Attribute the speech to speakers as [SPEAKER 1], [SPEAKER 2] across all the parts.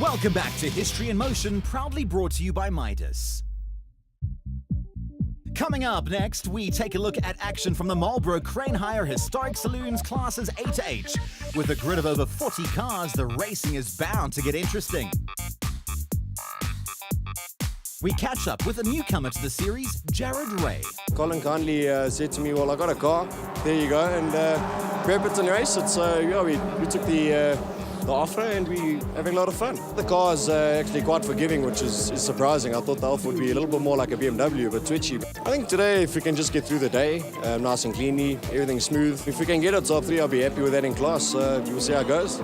[SPEAKER 1] Welcome back to History in Motion, proudly brought to you by Midas. Coming up next, we take a look at action from the Marlboro Crane Hire Historic Saloons classes A to H. With a grid of over 40 cars, the racing is bound to get interesting. We catch up with a newcomer to the series, Jared Ray.
[SPEAKER 2] Colin kindly said to me, well, I got a car, there you go, and grab it and race it. So yeah, we took the offer and we having a lot of fun. The car is actually quite forgiving, which is surprising. I thought the Alfa would be a little bit more like a BMW, but twitchy. I think today, if we can just get through the day, nice and cleanly, everything smooth. If we can get it top 3, I'll be happy with that in class. We'll see how it goes.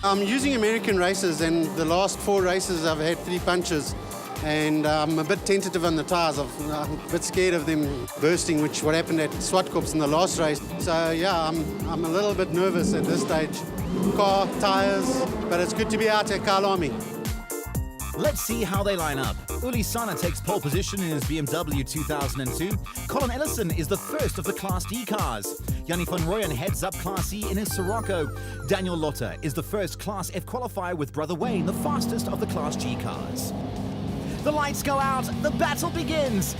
[SPEAKER 3] I'm using American races, and the last 4 races I've had 3 punches, and I'm a bit tentative on the tyres. I'm a bit scared of them bursting, which what happened at Swartkops in the last race. So yeah, I'm a little bit nervous at this stage. Car, tyres, but it's good to be out at Kyalami.
[SPEAKER 1] Let's see how they line up. Uli Sana takes pole position in his BMW 2002. Colin Ellison is the first of the Class D cars. Yanni van Rooyen heads up Class E in his Sirocco. Daniel Lotter is the first Class F qualifier with Brother Wayne, the fastest of the Class G cars. The lights go out, the battle begins.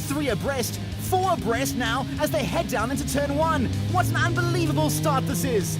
[SPEAKER 1] 3 abreast, 4 abreast now as they head down into turn 1. What an unbelievable start this is.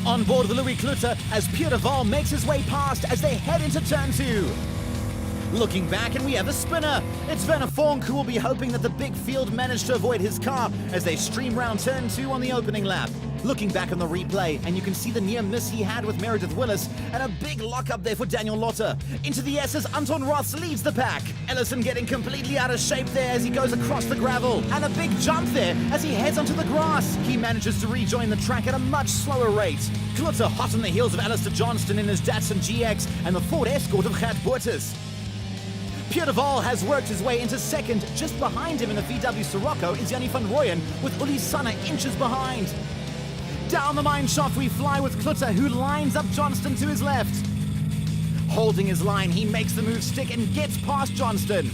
[SPEAKER 1] On board the Louis Klutter as Pierre de Val makes his way past as they head into turn 2. Looking back, and we have a spinner. It's Werner Fonk who will be hoping that the big field managed to avoid his car as they stream round turn 2 on the opening lap. Looking back on the replay, and you can see the near miss he had with Meredith Willis, and a big lock up there for Daniel Lotter. Into the S's, Anton Roths leads the pack. Ellison getting completely out of shape there as he goes across the gravel, and a big jump there as he heads onto the grass. He manages to rejoin the track at a much slower rate. Klutter hot on the heels of Alistair Johnston in his Datsun GX and the Ford Escort of Gert Boertes. Pierre de Val has worked his way into second. Just behind him in the VW Sirocco is Yanni van Rooyen, with Uli Sana inches behind. Down the mine shaft we fly with Klutter, who lines up Johnston to his left. Holding his line, he makes the move stick and gets past Johnston.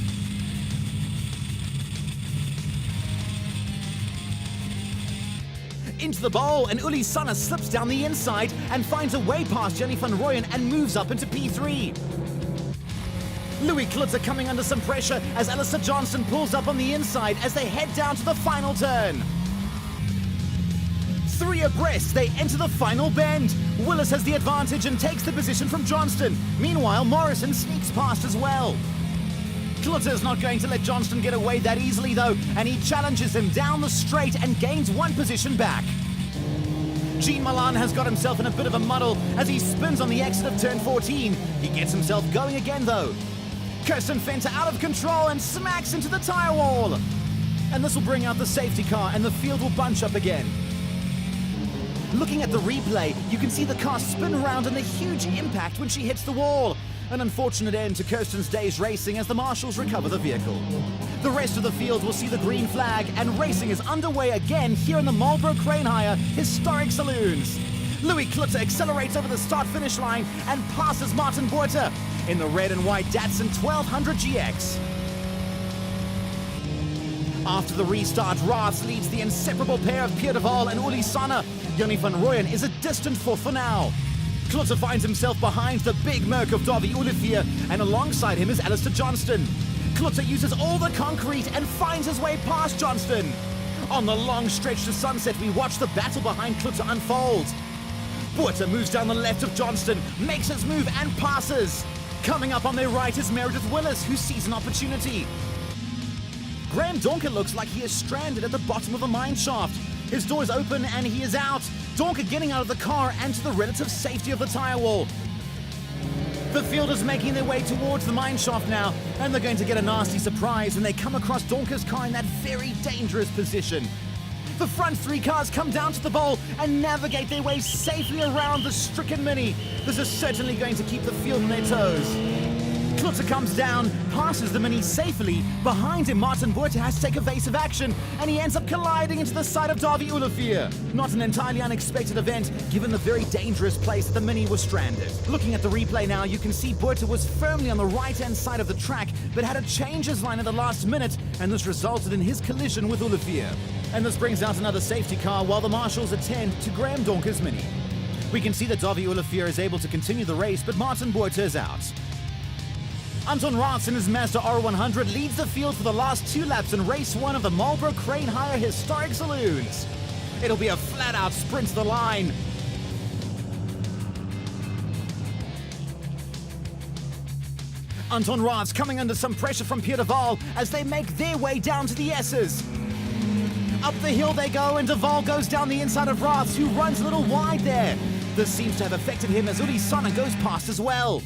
[SPEAKER 1] Into the bowl, and Uli Sana slips down the inside and finds a way past Yanni van Rooyen and moves up into P3. Louis Klutter coming under some pressure as Alistair Johnston pulls up on the inside as they head down to the final turn. 3 abreast, they enter the final bend. Willis has the advantage and takes the position from Johnston. Meanwhile, Morrison sneaks past as well. Klutter's not going to let Johnston get away that easily though, and he challenges him down the straight and gains 1 position back. Jean Milan has got himself in a bit of a muddle as he spins on the exit of turn 14. He gets himself going again though. Kirsten Fenter out of control and smacks into the tire wall. And this will bring out the safety car and the field will bunch up again. Looking at the replay, you can see the car spin around and the huge impact when she hits the wall. An unfortunate end to Kirsten's day's racing as the marshals recover the vehicle. The rest of the field will see the green flag, and racing is underway again here in the Marlboro Crane Hire Historic Saloons. Louis Klutter accelerates over the start-finish line and passes Martin Boerter in the red and white Datsun 1200 GX. After the restart, Roths leads the inseparable pair of Pierre de Val and Uli Sana. Yanni van Rooyen is a distant fourth for now. Klutter finds himself behind the big Merc of Davy Olivier, and alongside him is Alistair Johnston. Klutter uses all the concrete and finds his way past Johnston. On the long stretch to sunset, we watch the battle behind Klutter unfold. Boerter moves down the left of Johnston, makes his move and passes. Coming up on their right is Meredith Willis, who sees an opportunity. Graham Donker looks like he is stranded at the bottom of a mine shaft. His door is open and he is out. Donker getting out of the car and to the relative safety of the tire wall. The field is making their way towards the mine shaft now, and they're going to get a nasty surprise when they come across Donker's car in that very dangerous position. The front 3 cars come down to the bowl and navigate their way safely around the stricken Mini. This is certainly going to keep the field on their toes. Klutter comes down, passes the Mini safely. Behind him, Martin Boerter has to take evasive action, and he ends up colliding into the side of Davy Olivier. Not an entirely unexpected event, given the very dangerous place that the Mini was stranded. Looking at the replay now, you can see Boerter was firmly on the right-hand side of the track, but had to change his line at the last minute, and this resulted in his collision with Olivier. And this brings out another safety car while the marshals attend to Graham Donker's Mini. We can see that Dawie Olivier is able to continue the race, but Martin Botha is out. Anton Raats in his Mazda R100 leads the field for the last 2 laps in race 1 of the Marlboro Crane Hire Historic Saloons. It'll be a flat-out sprint to the line. Anton Raats coming under some pressure from Pierre de Waal as they make their way down to the S's. Up the hill they go, and de Waal goes down the inside of Raats, who runs a little wide there. This seems to have affected him as Uli Sana goes past as well.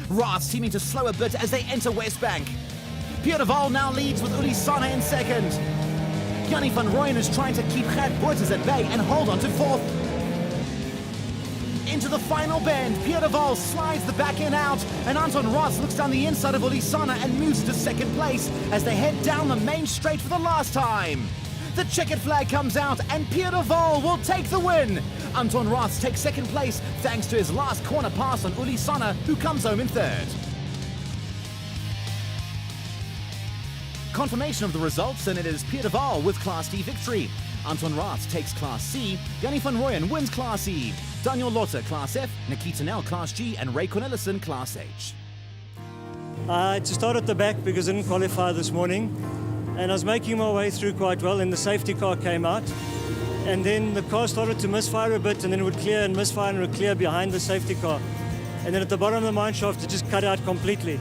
[SPEAKER 1] Raats seeming to slow a bit as they enter Westbank. Pierre de Waal now leads with Uli Sana in second. Jannie van Rooyen is trying to keep Gert Bottas at bay and hold on to 4th. Into the final bend, Pierre de Waal slides the back end out, and Anton Raats looks down the inside of Uli Sana and moves to second place as they head down the main straight for the last time. The checkered flag comes out and Pierre de Waal will take the win. Anton Raats takes second place thanks to his last corner pass on Uli Sana, who comes home in third. Confirmation of the results, and it is Pierre de Waal with Class D victory. Anton Raats takes Class C, Jannie van Rooyen wins Class E, Daniel Lotte Class F, Nikita Nel Class G, and Ray Cornelissen Class H.
[SPEAKER 4] I had to start at the back because I didn't qualify this morning, and I was making my way through quite well, and the safety car came out, and then the car started to misfire a bit, and then it would clear and misfire and it would clear behind the safety car, and then at the bottom of the mine shaft it just cut out completely,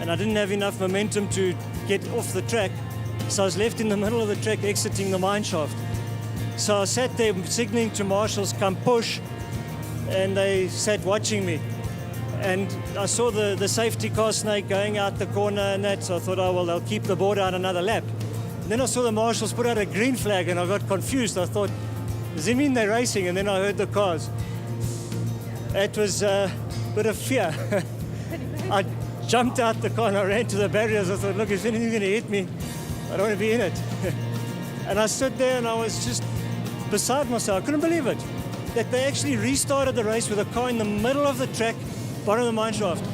[SPEAKER 4] and I didn't have enough momentum to get off the track, so I was left in the middle of the track exiting the mine shaft. So I sat there signaling to marshals, come push, and they sat watching me. And I saw the safety car snake going out the corner and that, so I thought, oh, well, they'll keep the board out another lap. And then I saw the marshals put out a green flag, and I got confused. I thought, does it mean they're racing? And then I heard the cars. It was a bit of fear. I jumped out the car and I ran to the barriers. I thought, look, if anything's going to hit me, I don't want to be in it. And I stood there and I was just beside myself. I couldn't believe it, that they actually restarted the race with a car in the middle of the track, bottom of the mine shaft.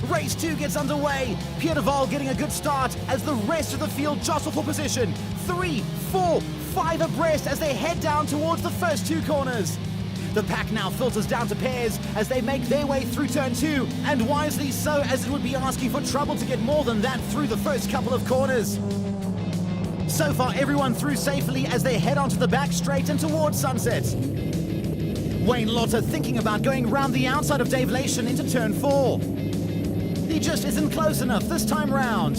[SPEAKER 1] Race 2 gets underway. Pierre de Waal getting a good start as the rest of the field jostle for position. 3, 4, 5 abreast as they head down towards the first 2 corners. The pack now filters down to pairs as they make their way through turn 2, and wisely so, as it would be asking for trouble to get more than that through the first couple of corners. So far, everyone through safely as they head onto the back straight and towards sunset. Wayne Lotte thinking about going round the outside of Dave Lation into turn 4. He just isn't close enough this time round.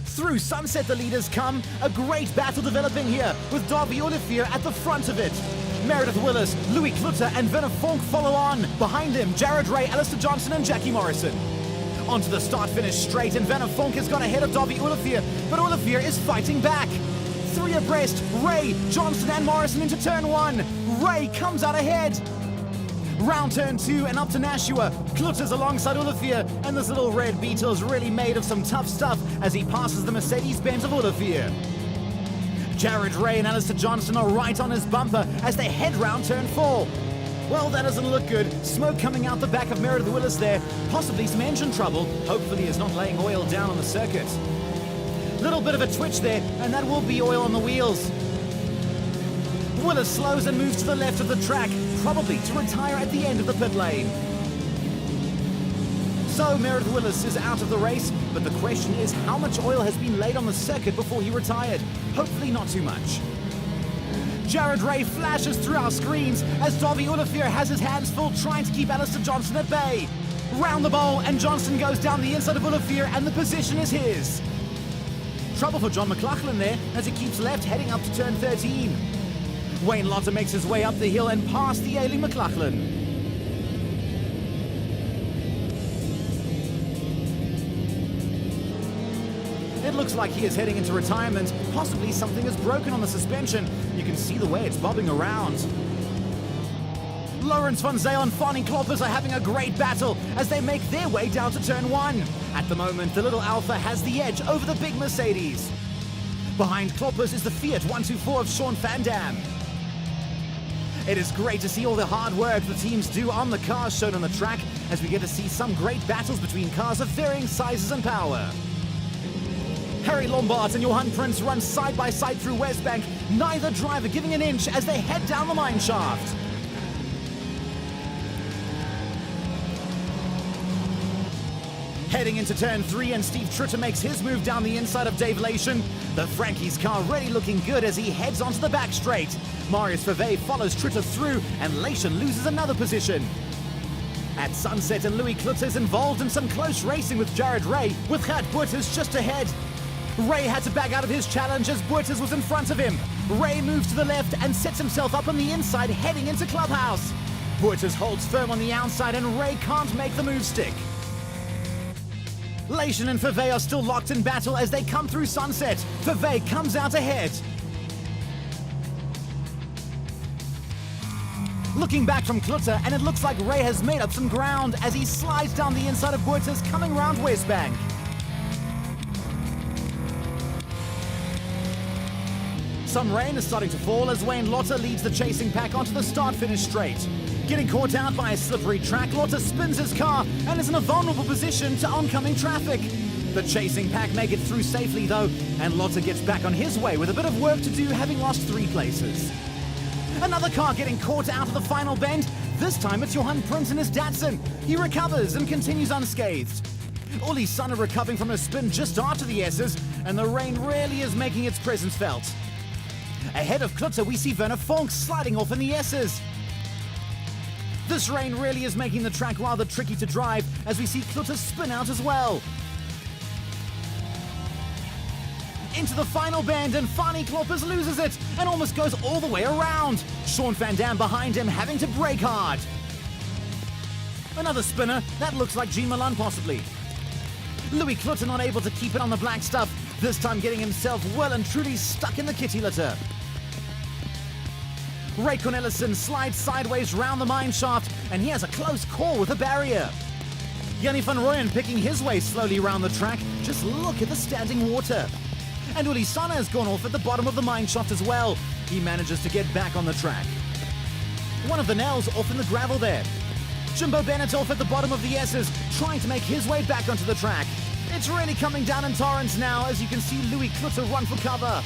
[SPEAKER 1] Through sunset the leaders come, a great battle developing here with Dawie Olivier at the front of it. Meredith Willis, Louis Klutter and Werner Fonk follow on. Behind him, Jared Ray, Alistair Johnson and Jackie Morrison. Onto the start-finish straight, and Werner Fonk has gone ahead of Dawie Olivier, but Olivier is fighting back. 3 abreast, Ray, Johnson and Morrison into turn 1. Ray comes out ahead. Round turn 2 and up to Nashua. Klutter's alongside Olivier, and this little red Beetle's really made of some tough stuff as he passes the Mercedes-Benz of Olivier. Jared Ray and Alistair Johnson are right on his bumper as they head round turn 4. Well, that doesn't look good. Smoke coming out the back of Meredith Willis there. Possibly some engine trouble. Hopefully he's not laying oil down on the circuit. Little bit of a twitch there, and that will be oil on the wheels. Willis slows and moves to the left of the track, probably to retire at the end of the pit lane. So Meredith Willis is out of the race, but the question is how much oil has been laid on the circuit before he retired? Hopefully not too much. Jared Ray flashes through our screens as Dawie Olivier has his hands full trying to keep Alistair Johnson at bay. Round the bowl, and Johnson goes down the inside of Olivier, and the position is his. Trouble for John McLaughlin there as he keeps left heading up to turn 13. Wayne Lotte makes his way up the hill and past the ailing McLaughlin. It looks like he is heading into retirement. Possibly something is broken on the suspension. You can see the way it's bobbing around. Lawrence van Zyl and Fanny Kloppers are having a great battle as they make their way down to turn 1. At the moment, the little Alpha has the edge over the big Mercedes. Behind Kloppers is the Fiat 124 of Sean Van Dam. It is great to see all the hard work the teams do on the cars shown on the track as we get to see some great battles between cars of varying sizes and power. Harry Lombard and Johan Prince run side by side through Westbank, neither driver giving an inch as they head down the mine shaft. Heading into turn 3, and Steve Tritter makes his move down the inside of Dave Lation. The Frankie's car really looking good as he heads onto the back straight. Marius Fave follows Tritter through, and Lation loses another position. At Sunset, and Louis Klutz is involved in some close racing with Jared Ray, with Gert Boerters just ahead. Ray had to back out of his challenge as Boerters was in front of him. Ray moves to the left and sets himself up on the inside, heading into Clubhouse. Boerters holds firm on the outside, and Ray can't make the move stick. Lation and Fave are still locked in battle as they come through Sunset. Fave comes out ahead. Looking back from Klutzer, and it looks like Ray has made up some ground as he slides down the inside of Boerters coming round Westbank. Some rain is starting to fall as Wayne Lotter leads the chasing pack onto the start-finish straight. Getting caught out by a slippery track, Lotter spins his car and is in a vulnerable position to oncoming traffic. The chasing pack make it through safely though, and Lotter gets back on his way with a bit of work to do, having lost 3 places. Another car getting caught out of the final bend. This time it's Johan Prince in his Datsun. He recovers and continues unscathed. Uli Sanne recovering from a spin just after the S's, and the rain really is making its presence felt. Ahead of Klutzer, we see Werner Fonk sliding off in the S's. This rain really is making the track rather tricky to drive as we see Klutzer spin out as well. Into the final bend, and Fani Kloppers loses it and almost goes all the way around. Sean Van Dam behind him, having to brake hard. Another spinner, that looks like Jean Milan possibly. Louis Klutzer not able to keep it on the black stuff, this time getting himself well and truly stuck in the kitty litter. Ray Cornelissen slides sideways round the mine shaft, and he has a close call with a barrier. Jannie van Rooyen picking his way slowly round the track. Just look at the standing water. And Uli Sanne has gone off at the bottom of the mine shaft as well. He manages to get back on the track. One of the Nels off in the gravel there. Jimbo Bennett off at the bottom of the S's, trying to make his way back onto the track. It's really coming down in torrents now, as you can see Louis Klutzer run for cover.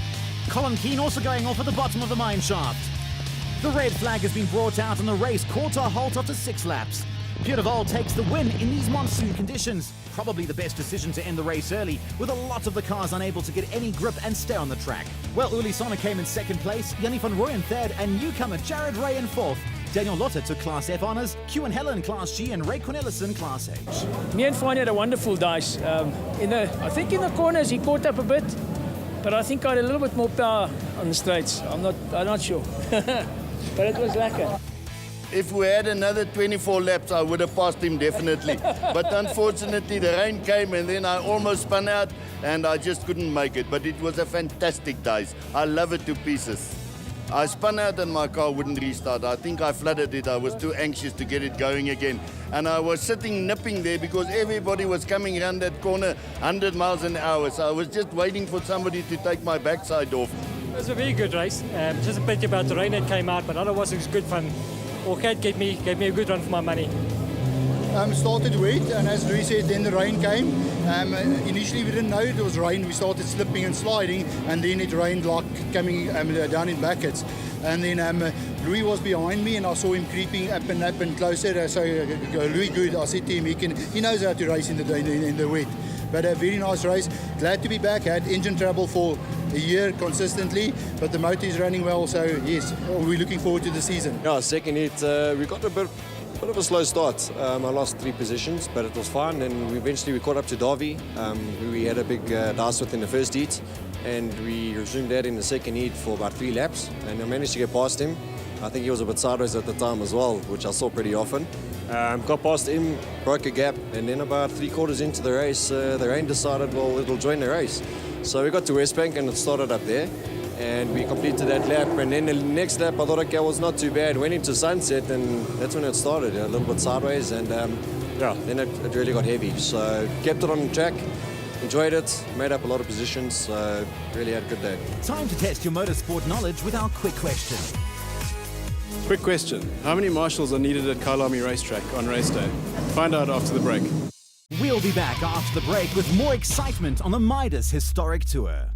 [SPEAKER 1] Colin Keane also going off at the bottom of the mine shaft. The red flag has been brought out and the race called to a halt after 6 laps. Pierre de Vol takes the win in these monsoon conditions. Probably the best decision to end the race early, with a lot of the cars unable to get any grip and stay on the track. Well, Uli Sanne came in 2nd place, Jannie van Rooyen 3rd, and newcomer Jared Ray in 4th. Daniel Lotter took Class F honours, Q Helen Class G, and Ray Cornelissen Class H.
[SPEAKER 5] Me and Fani had a wonderful days. I think in the corners he caught up a bit, but I think I had a little bit more power on the straights. I'm not sure. But it was lekker.
[SPEAKER 6] If we had another 24 laps, I would have passed him definitely. But unfortunately, the rain came and then I almost spun out and I just couldn't make it. But it was a fantastic day. I love it to pieces. I spun out and my car wouldn't restart. I think I flooded it. I was too anxious to get it going again. And I was sitting nipping there because everybody was coming around that corner 100 miles an hour. So I was just waiting for somebody to take my backside off.
[SPEAKER 4] It was a very good race. Just a pity about the rain that came out, but otherwise it was good fun. Orchid gave me a good run for my money.
[SPEAKER 7] Started wet, and as Louis said, then the rain came. Initially we didn't know it was rain. We started slipping and sliding, and then it rained like coming down in buckets. And then Louis was behind me, and I saw him creeping up and closer. So Louis good. I said to him, he knows how to race in the wet. But a very nice race. Glad to be back. Had engine trouble for a year consistently, but the motor is running well. So yes, we're looking forward to the season.
[SPEAKER 2] Yeah, second heat, we got a bit of a slow start. I lost 3 positions, but it was fun, and eventually we caught up to Davi, who we had a big dice with in the first heat, and we resumed that in the second heat for about 3 laps, and I managed to get past him. I think he was a bit sideways at the time as well, which I saw pretty often. Got past him, broke a gap, and then about 3/4 into the race, the rain decided, well, it'll join the race. So we got to Westbank and it started up there, and we completed that lap, and then the next lap I thought, okay, was not too bad. Went into Sunset, and that's when it started, a little bit sideways, and then it really got heavy. So kept it on the track, enjoyed it, made up a lot of positions, so really had a good day.
[SPEAKER 1] Time to test your motorsport knowledge with our quick question.
[SPEAKER 8] Quick question. How many marshals are needed at Kyalami racetrack on race day? Find out after the break.
[SPEAKER 1] We'll be back after the break with more excitement on the Midas Historic Tour.